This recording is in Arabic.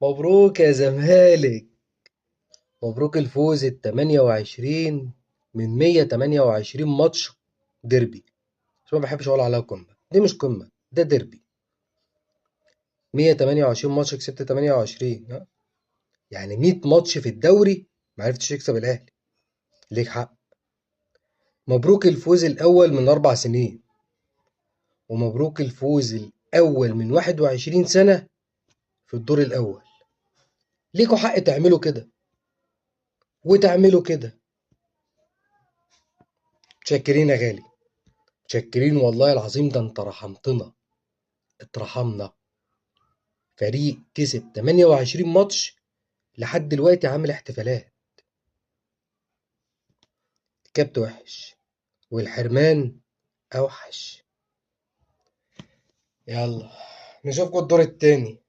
مبروك يا زمالك. مبروك الفوز ال28 من 128 ماتش ديربي. بس ما بحبش اقول عليها قمة، دي مش قمة، ده ديربي. 128 ماتش كسبت 28، ها؟ يعني 100 ماتش في الدوري ما عرفتش تكسب الاهلي. ليك حق. مبروك الفوز الاول من 4 سنين، ومبروك الفوز الاول من 21 سنة في الدور الاول. ليكوا حق تعملوا كده وتعملوا كده. متشكرين يا غالي، متشكرين والله العظيم، ده انت رحمتنا. اترحمنا. فريق كسب 28 ماتش لحد دلوقتي عامل احتفالات. الكبت وحش والحرمان اوحش. يلا نشوفكم الدور التاني.